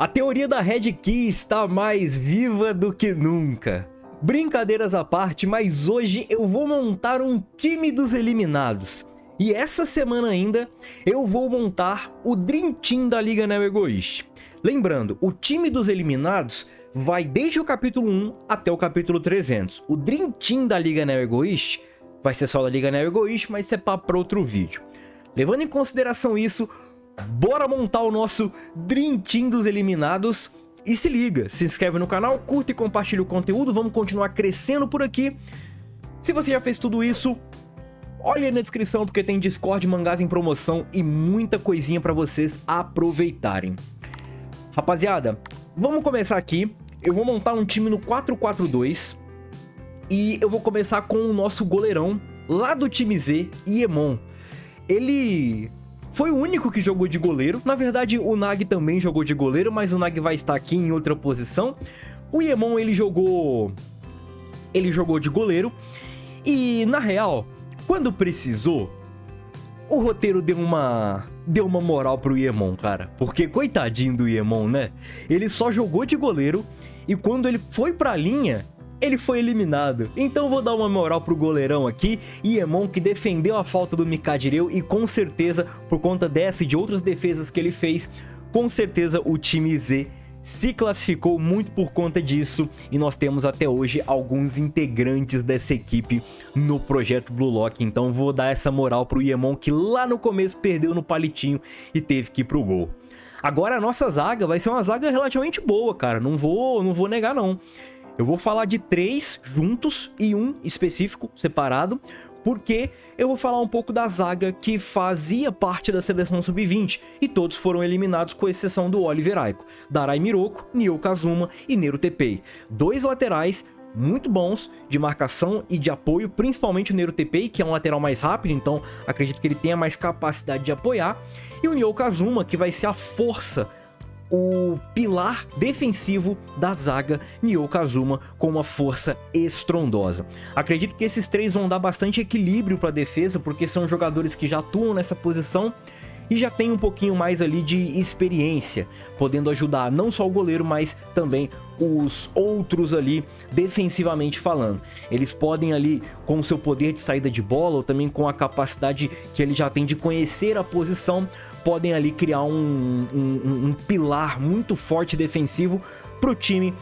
A teoria da Red Key está mais viva do que nunca. Brincadeiras à parte, mas hoje eu vou montar um time dos eliminados. E essa semana ainda eu vou montar o Dream Team da Liga Neo Egoist. Lembrando, o time dos eliminados vai desde o capítulo 1 até o capítulo 300. O Dream Team da Liga Neo Egoist vai ser só da Liga Neo Egoist, mas isso é papo para outro vídeo. Levando em consideração isso, bora montar o nosso Dream Team dos eliminados. E se liga, se inscreve no canal, curta e compartilha o conteúdo, vamos continuar crescendo por aqui. Se você já fez tudo isso, olha aí na descrição porque tem Discord, mangás em promoção e muita coisinha pra vocês aproveitarem. Rapaziada, vamos começar aqui. Eu vou montar um time no 4-4-2 e eu vou começar com o nosso goleirão lá do time Z, Iemon. Ele foi o único que jogou de goleiro. Na verdade, o Nag também jogou de goleiro, mas o Nag vai estar aqui em outra posição. O Iemon, ele jogou de goleiro. E, na real, quando precisou, o roteiro deu uma moral pro Iemon, cara. Porque, coitadinho do Iemon, né? Ele só jogou de goleiro e quando ele foi pra linha, ele foi eliminado. Então vou dar uma moral pro goleirão aqui, Iemon, que defendeu a falta do Mikadireu e com certeza, por conta dessa e de outras defesas que ele fez, com certeza o time Z se classificou muito por conta disso e nós temos até hoje alguns integrantes dessa equipe no projeto Blue Lock. Então vou dar essa moral pro Iemon, que lá no começo perdeu no palitinho e teve que ir pro gol. Agora a nossa zaga vai ser uma zaga relativamente boa, cara, não vou negar não. Eu vou falar de 3 juntos e um específico, separado, porque eu vou falar um pouco da zaga que fazia parte da seleção sub-20 e todos foram eliminados com exceção do Oliver Aiko, Darai Miroko, Nio Kazuma e Neru Teppei. 2 laterais muito bons de marcação e de apoio, principalmente o Neru Teppei, que é um lateral mais rápido, então acredito que ele tenha mais capacidade de apoiar, e o Nio Kazuma, que vai ser a força, o pilar defensivo da zaga, Nio Kazuma, com uma força estrondosa. Acredito que esses 3 vão dar bastante equilíbrio para a defesa, porque são jogadores que já atuam nessa posição e já tem um pouquinho mais ali de experiência, podendo ajudar não só o goleiro, mas também os outros ali defensivamente falando. Eles podem ali, com o seu poder de saída de bola, ou também com a capacidade que ele já tem de conhecer a posição, podem ali criar um pilar muito forte defensivo para o time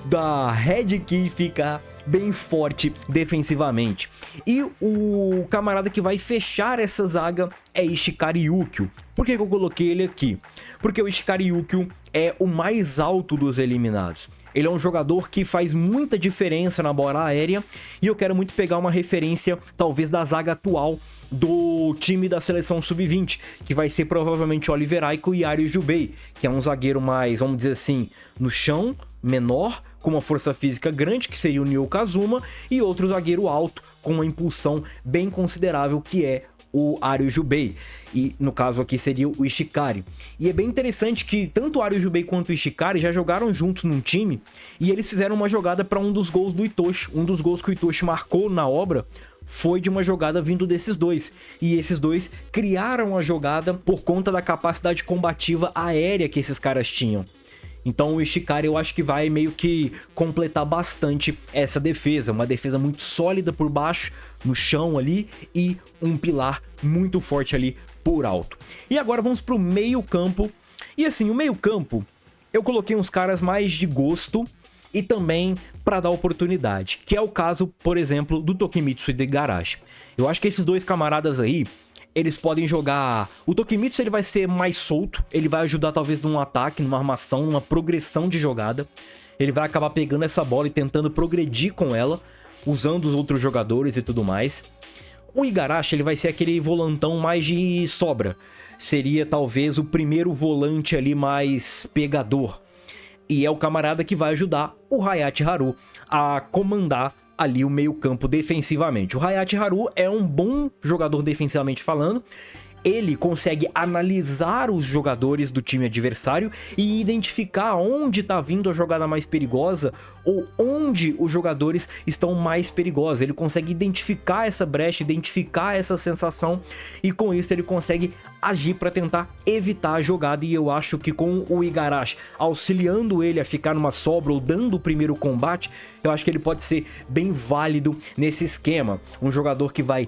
da Red Key ficar bem forte defensivamente. E o camarada que vai fechar essa zaga é Ishikari Yukio. Por que eu coloquei ele aqui? Porque o Ishikari Yukio é o mais alto dos eliminados. Ele é um jogador que faz muita diferença na bola aérea e eu quero muito pegar uma referência, talvez, da zaga atual do time da seleção sub-20, que vai ser provavelmente Oliver Aiko e Ario Jubei, que é um zagueiro mais, vamos dizer assim, no chão, menor, com uma força física grande, que seria o Nio Kazuma, e outro zagueiro alto, com uma impulsão bem considerável, que é o Ario Jubei, e no caso aqui seria o Ishikari. E é bem interessante que tanto o Ario Jubei quanto o Ishikari já jogaram juntos num time, e eles fizeram uma jogada para um dos gols do Itoshi. Um dos gols que o Itoshi marcou na obra foi de uma jogada vindo desses dois, e esses dois criaram a jogada por conta da capacidade combativa aérea que esses caras tinham. Então o Ishikari eu acho que vai meio que completar bastante essa defesa. Uma defesa muito sólida por baixo, no chão ali, e um pilar muito forte ali por alto. E agora vamos pro meio campo. E assim, o meio campo, eu coloquei uns caras mais de gosto e também para dar oportunidade. Que é o caso, por exemplo, do Tokimitsu e do Igarashi. Eu acho que esses dois camaradas aí, eles podem jogar... O Tokimitsu ele vai ser mais solto, ele vai ajudar talvez num ataque, numa armação, numa progressão de jogada. Ele vai acabar pegando essa bola e tentando progredir com ela, usando os outros jogadores e tudo mais. O Igarashi ele vai ser aquele volantão mais de sobra. Seria talvez o primeiro volante ali mais pegador. E é o camarada que vai ajudar o Hayate Haru a comandar ali o meio campo defensivamente. O Hayate Haru é um bom jogador defensivamente falando. ele consegue analisar os jogadores do time adversário e identificar onde está vindo a jogada mais perigosa ou onde os jogadores estão mais perigosos. Ele consegue identificar essa brecha, identificar essa sensação e com isso ele consegue agir para tentar evitar a jogada. E eu acho que com o Igarashi auxiliando ele a ficar numa sobra ou dando o primeiro combate, eu acho que ele pode ser bem válido nesse esquema. Um jogador que vai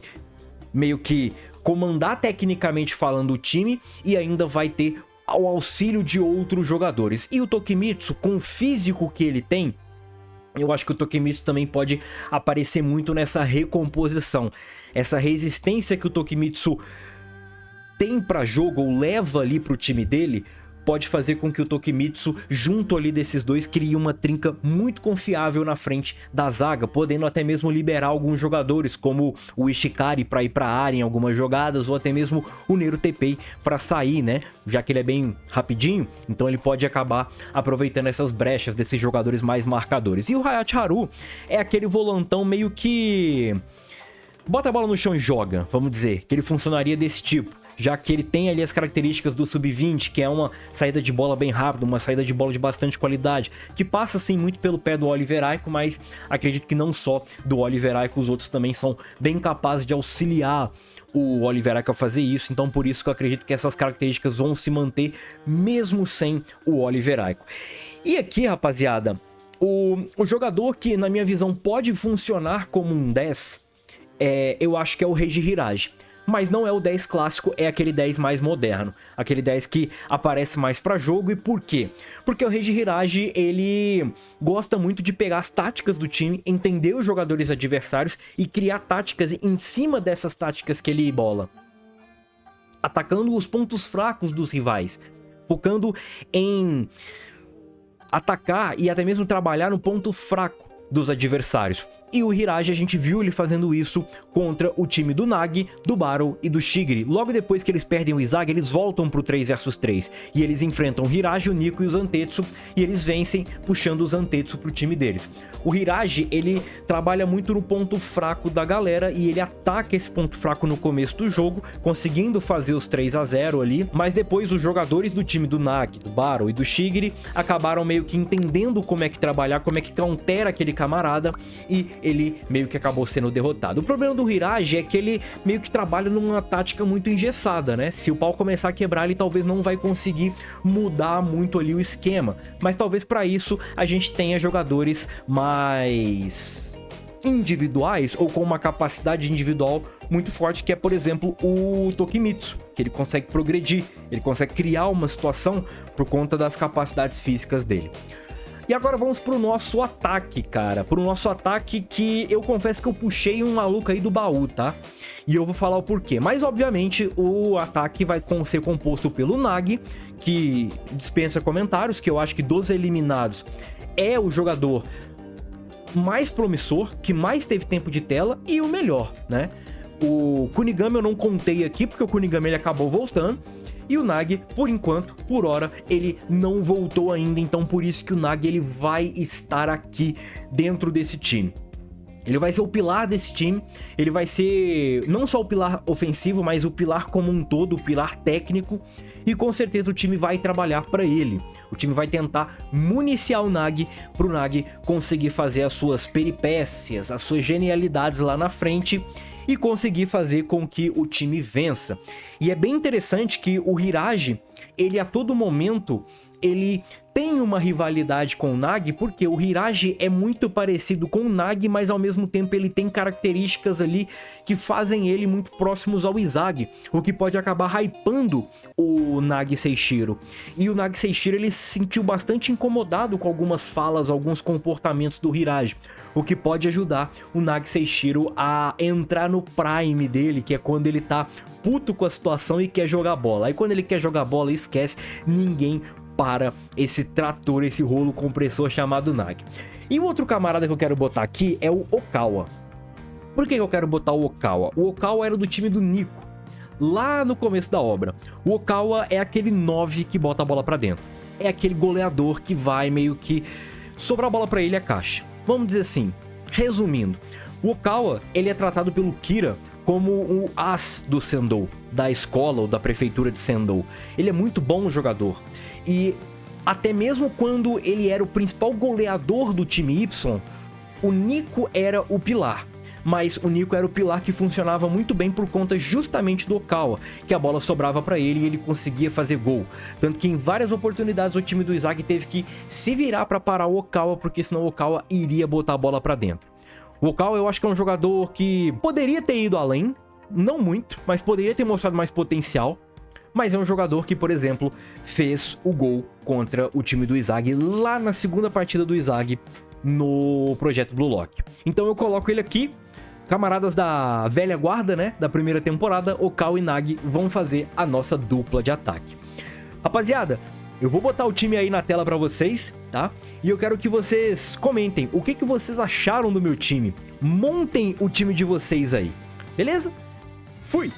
meio que comandar tecnicamente falando o time e ainda vai ter o auxílio de outros jogadores. E o Tokimitsu, com o físico que ele tem, eu acho que o Tokimitsu também pode aparecer muito nessa recomposição. Essa resistência que o Tokimitsu tem para jogo ou leva ali pro time dele, pode fazer com que o Tokimitsu, junto ali desses dois, crie uma trinca muito confiável na frente da zaga, podendo até mesmo liberar alguns jogadores, como o Ishikari para ir para a área em algumas jogadas, ou até mesmo o Neru Teppei para sair, né? Já que ele é bem rapidinho, então ele pode acabar aproveitando essas brechas desses jogadores mais marcadores. E o Hayachi Haru é aquele volantão meio que bota a bola no chão e joga, vamos dizer, que ele funcionaria desse tipo, já que ele tem ali as características do Sub-20, que é uma saída de bola bem rápida, uma saída de bola de bastante qualidade, que passa sim muito pelo pé do Oliver Aiko, mas acredito que não só do Oliver Aiko, os outros também são bem capazes de auxiliar o Oliver Aiko a fazer isso, então por isso que eu acredito que essas características vão se manter mesmo sem o Oliver Aiko. E aqui, rapaziada, o jogador que na minha visão pode funcionar como um 10, eu acho que é o Reiji Hirage. Mas não é o 10 clássico, é aquele 10 mais moderno. Aquele 10 que aparece mais pra jogo. E por quê? Porque o Reiji Hirage, ele gosta muito de pegar as táticas do time, entender os jogadores adversários e criar táticas em cima dessas táticas que ele bola, atacando os pontos fracos dos rivais, focando em atacar e até mesmo trabalhar no ponto fraco dos adversários. E o Hirage, a gente viu ele fazendo isso contra o time do Nagi, do Barou e do Shigiri. Logo depois que eles perdem o Izagi, eles voltam pro 3 vs 3. E eles enfrentam o Hirage, o Nico e o Zantetsu. E eles vencem, puxando o Zantetsu pro time deles. O Hirage, ele trabalha muito no ponto fraco da galera. E ele ataca esse ponto fraco no começo do jogo, conseguindo fazer os 3 a 0 ali. Mas depois os jogadores do time do Nagi, do Barou e do Shigiri acabaram meio que entendendo como é que trabalhar, como é que countera aquele camarada. E ele meio que acabou sendo derrotado. O problema do Hirage é que ele meio que trabalha numa tática muito engessada, né? Se o pau começar a quebrar, ele talvez não vai conseguir mudar muito ali o esquema. Mas talvez para isso a gente tenha jogadores mais individuais ou com uma capacidade individual muito forte, que é, por exemplo, o Tokimitsu, que ele consegue progredir, ele consegue criar uma situação por conta das capacidades físicas dele. E agora vamos pro nosso ataque, cara. Pro nosso ataque, que eu confesso que eu puxei um maluco aí do baú, tá? E eu vou falar o porquê. Mas, obviamente, o ataque vai ser composto pelo Nagi, que dispensa comentários, que eu acho que dos eliminados é o jogador mais promissor, que mais teve tempo de tela e o melhor, né? O Kunigami eu não contei aqui, porque o Kunigami ele acabou voltando. E o Nagi, por enquanto, por hora, ele não voltou ainda. Então por isso que o Nagi ele vai estar aqui dentro desse time. Ele vai ser o pilar desse time. Ele vai ser não só o pilar ofensivo, mas o pilar como um todo, o pilar técnico. E com certeza o time vai trabalhar para ele. O time vai tentar municiar o Nagi, para o Nagi conseguir fazer as suas peripécias, as suas genialidades lá na frente e conseguir fazer com que o time vença. E é bem interessante que o Hirage, ele a todo momento, ele tem uma rivalidade com o Nagi, porque o Hirage é muito parecido com o Nagi, mas ao mesmo tempo ele tem características ali que fazem ele muito próximos ao Izagi, o que pode acabar hypando o Nagi Seishiro. E o Nagi Seishiro ele se sentiu bastante incomodado com algumas falas, alguns comportamentos do Hirage, o que pode ajudar o Nagi Seishiro a entrar no prime dele, que é quando ele tá puto com a situação e quer jogar bola. Aí quando ele quer jogar bola, esquece, ninguém para esse trator, esse rolo compressor chamado Nagi. E o outro camarada que eu quero botar aqui é o Okawa. Por que eu quero botar o Okawa? O Okawa era do time do Nico, lá no começo da obra. O Okawa é aquele 9 que bota a bola pra dentro. É aquele goleador que vai meio que sobrar a bola pra ele a caixa. Vamos dizer assim, resumindo, o Okawa ele é tratado pelo Kira como o as do Sendou. da escola ou da prefeitura de Sendou. Ele é muito bom jogador. E até mesmo quando ele era o principal goleador do time Y, o Nico era o pilar. Mas o Nico era o pilar que funcionava muito bem por conta justamente do Okawa, que a bola sobrava pra ele e ele conseguia fazer gol. Tanto que em várias oportunidades o time do Izag teve que se virar pra parar o Okawa, porque senão o Okawa iria botar a bola pra dentro. O Okawa eu acho que é um jogador que poderia ter ido além, não muito, mas poderia ter mostrado mais potencial. Mas é um jogador que, por exemplo, fez o gol contra o time do Izag lá na segunda partida do Izag no projeto Blue Lock. Então eu coloco ele aqui. Camaradas da velha guarda, né, da primeira temporada, Okawa e Nagi vão fazer a nossa dupla de ataque. Rapaziada, eu vou botar o time aí na tela pra vocês, tá? E eu quero que vocês comentem o que vocês acharam do meu time. Montem o time de vocês aí, beleza? Fui!